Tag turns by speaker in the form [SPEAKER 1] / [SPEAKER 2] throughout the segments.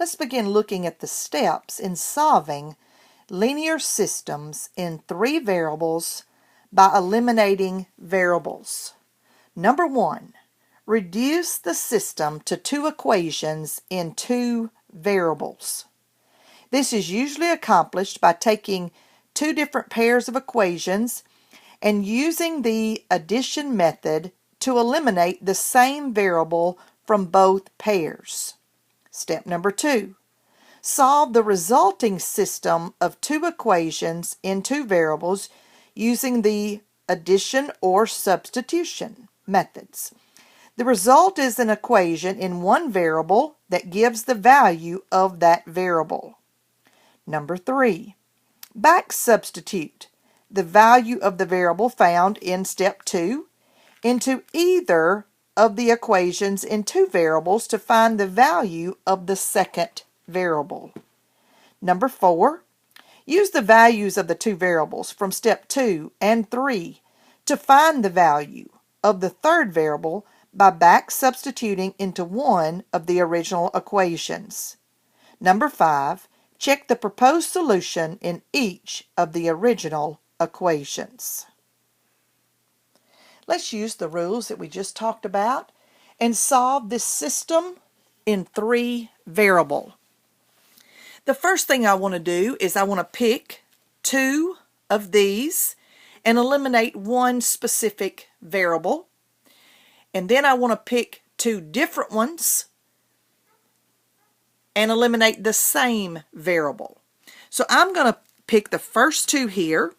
[SPEAKER 1] Let's begin looking at the steps in solving linear systems in 3 variables by eliminating variables. Number 1, reduce the system to 2 equations in 2 variables. This is usually accomplished by taking 2 different pairs of equations and using the addition method to eliminate the same variable from both pairs. Step number 2. Solve the resulting system of 2 equations in 2 variables using the addition or substitution methods. The result is an equation in one variable that gives the value of that variable. Number 3. Back substitute the value of the variable found in step 2 into either of the equations in 2 variables to find the value of the second variable. Number 4. Use the values of the 2 variables from step 2 and 3 to find the value of the third variable by back substituting into one of the original equations. Number 5. Check the proposed solution in each of the original equations. Let's use the rules that we just talked about and solve this system in 3 variables. The first thing I want to do is I want to pick 2 of these and eliminate one specific variable. And then I want to pick 2 different ones and eliminate the same variable. So I'm going to pick the first 2 here.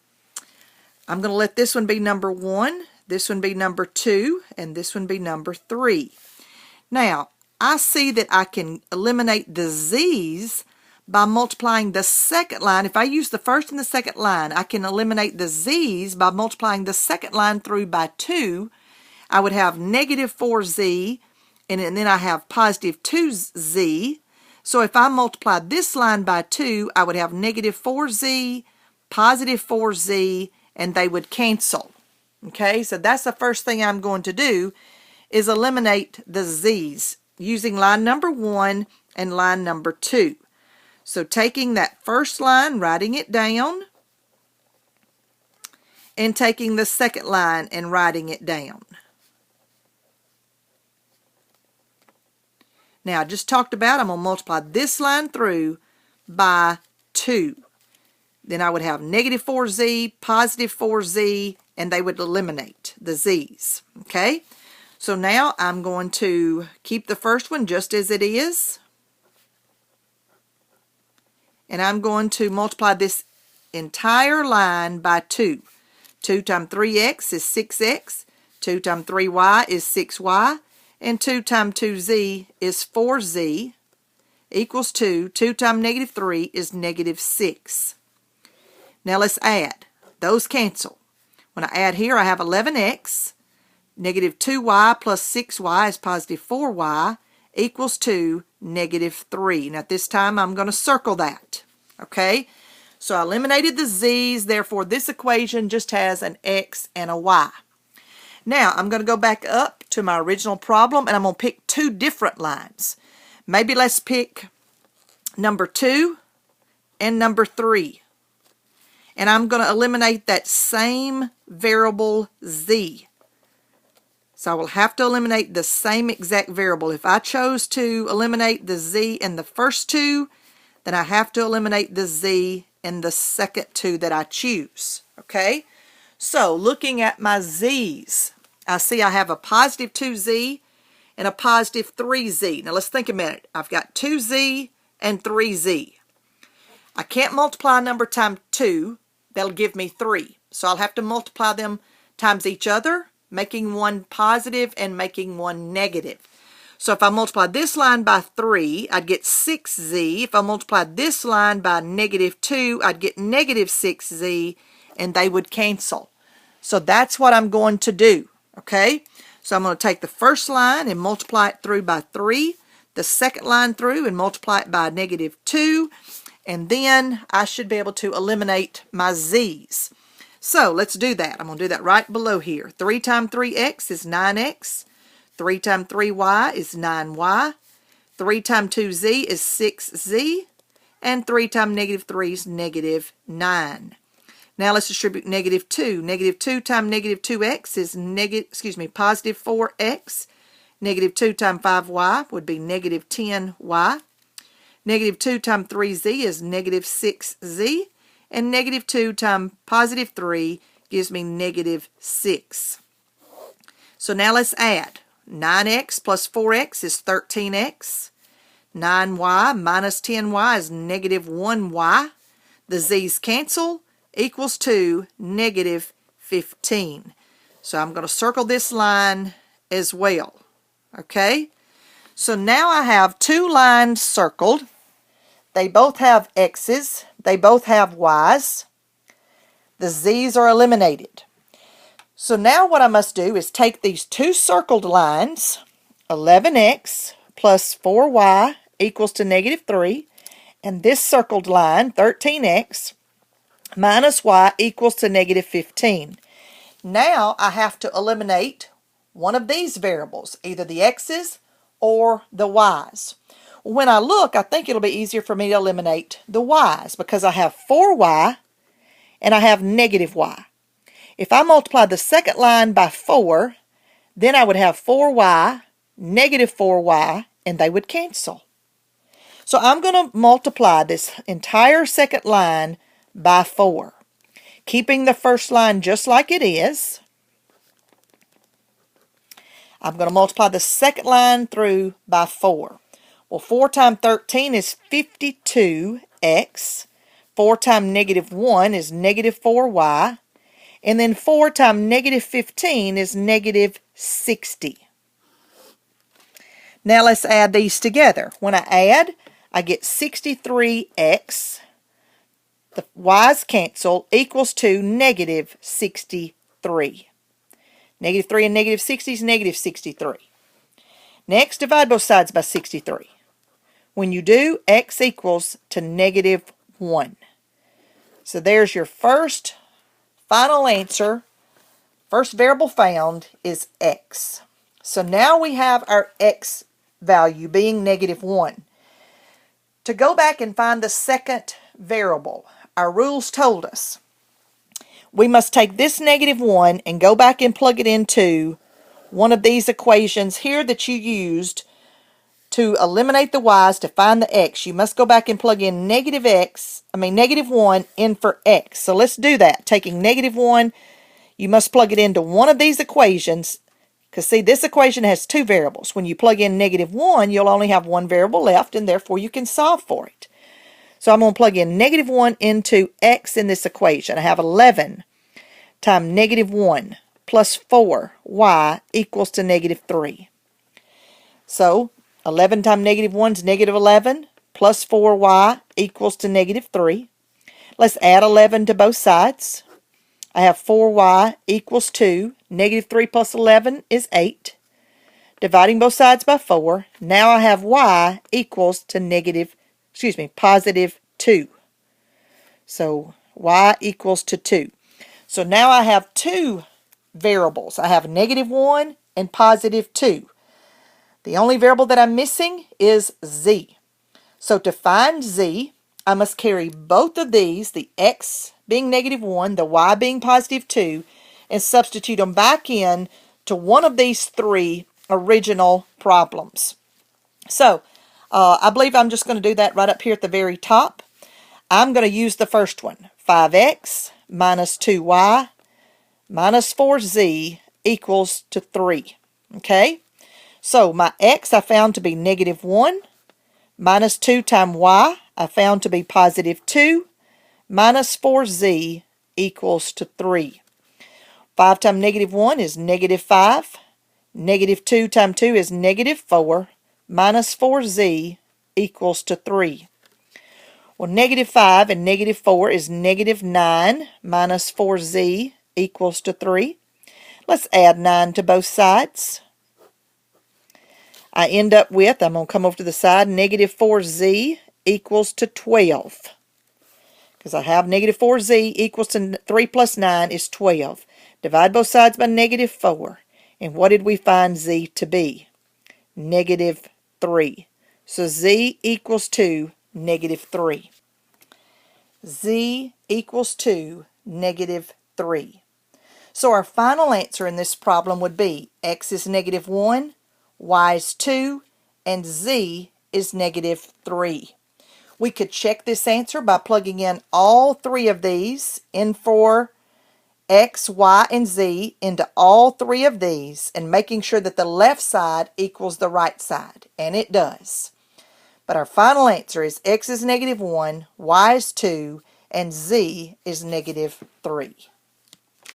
[SPEAKER 1] I'm going to let this one be number 1, this one be number 2, and this one be number 3. Now, I see that I can eliminate the z's by multiplying the second line. If I use the first and the second line, I can eliminate the z's by multiplying the second line through by 2. I would have negative 4z, and then I have positive 2z. So if I multiply this line by 2, I would have negative 4z, positive 4z, and they would cancel. Okay, so that's the first thing I'm going to do is eliminate the z's using line number 1 and line number 2. So taking that first line, writing it down, and taking the second line and writing it down. Now, I just talked about I'm going to multiply this line through by 2. Then I would have negative 4z, positive 4z, and they would eliminate the z's. Okay? So now I'm going to keep the first one just as it is. And I'm going to multiply this entire line by 2. 2 times 3x is 6x. 2 times 3y is 6y. And 2 times 2z is 4z equals 2. 2 times negative 3 is negative 6. Now let's add. Those cancel. When I add here, I have 11x. Negative 2y plus 6y is positive 4y equals to negative 3. Now this time I'm going to circle that. Okay? So I eliminated the z's. Therefore, this equation just has an x and a y. Now I'm going to go back up to my original problem and I'm going to pick 2 different lines. Maybe let's pick number 2 and number 3. And I'm going to eliminate that same variable z. So I will have to eliminate the same exact variable. If I chose to eliminate the z in the first 2, then I have to eliminate the z in the second 2 that I choose. Okay? So looking at my z's, I see I have a positive 2z and a positive 3z. Now let's think a minute. I've got 2z and 3z. I can't multiply a number times 2. That'll give me 3. So I'll have to multiply them times each other, making one positive and making one negative. So if I multiply this line by 3, I'd get 6z. If I multiply this line by negative 2, I'd get negative 6z, and they would cancel. So that's what I'm going to do. Okay? So I'm going to take the first line and multiply it through by 3, the second line through and multiply it by negative 2, and then I should be able to eliminate my z's. So let's do that. I'm going to do that right below here. 3 times 3x is 9x. 3 times 3y is 9y. 3 times 2z is 6z. And 3 times negative 3 is negative 9. Now let's distribute negative 2. Negative 2 times negative 2x is positive 4x. Negative 2 times 5y would be negative 10y. Negative 2 times 3z is negative 6z. And negative 2 times positive 3 gives me negative 6. So now let's add. 9x plus 4x is 13x. 9y minus 10y is negative 1y. The z's cancel, equals to negative 15. So I'm going to circle this line as well. Okay? So now I have two lines circled. They both have x's. They both have y's. The z's are eliminated. So now what I must do is take these two circled lines, 11x plus 4y equals to negative 3, and this circled line, 13x, minus y equals to negative 15. Now I have to eliminate one of these variables, either the x's or the y's. When I look, I think it'll be easier for me to eliminate the y's because I have 4y and I have negative y. If I multiply the second line by 4, then I would have 4y, negative 4y, and they would cancel. So I'm going to multiply this entire second line by 4, keeping the first line just like it is. I'm going to multiply the second line through by 4. Well, 4 times 13 is 52x. 4 times negative 1 is negative 4y. And then 4 times negative 15 is negative 60. Now let's add these together. When I add, I get 63x. The y's cancel, equals to negative 63. Negative 3 and negative 60 is negative 63. Next, divide both sides by 63. When you do, x equals to negative 1. So there's your first final answer. First variable found is x. So now we have our x value being negative 1. To go back and find the second variable, our rules told us we must take this negative 1 and go back and plug it into one of these equations here that you used to eliminate the y's to find the x. You must go back and plug in negative 1 in for x. So let's do that. Taking negative 1, you must plug it into one of these equations. Because see, this equation has two variables. When you plug in negative 1, you'll only have one variable left, and therefore you can solve for it. So I'm going to plug in negative 1 into x in this equation. I have 11 times negative 1 plus 4y equals to negative 3. So 11 times negative 1 is negative 11 plus 4y equals to negative 3. Let's add 11 to both sides. I have 4y equals 2. Negative 3 plus 11 is 8. Dividing both sides by 4. Now I have y equals to positive 2. So y equals to 2. So now I have two variables. I have negative 1 and positive 2. The only variable that I'm missing is z. So to find z, I must carry both of these, the x being negative 1, the y being positive 2, and substitute them back in to one of these three original problems. So I believe I'm just going to do that right up here at the very top. I'm going to use the first one, 5x minus 2y minus 4z equals to 3. Okay? So my x I found to be negative 1, minus 2 times y I found to be positive 2, minus 4z equals to 3. 5 times negative 1 is negative 5. Negative 2 times 2 is negative 4, minus 4z equals to 3. Well, negative 5 and negative 4 is negative 9, minus 4z equals to 3. Let's add 9 to both sides. I end up with, I'm going to come over to the side, negative 4z equals to 12. Because I have negative 4z equals to 3 plus 9 is 12. Divide both sides by negative 4. And what did we find z to be? Negative 3. So z equals 2, negative 3. Z equals 2, negative 3. So our final answer in this problem would be x is negative 1, y is 2, and z is negative 3. We could check this answer by plugging in all three of these, N4, x, y, and z, into all three of these and making sure that the left side equals the right side. And it does. But our final answer is x is negative 1, y is 2, and z is negative 3.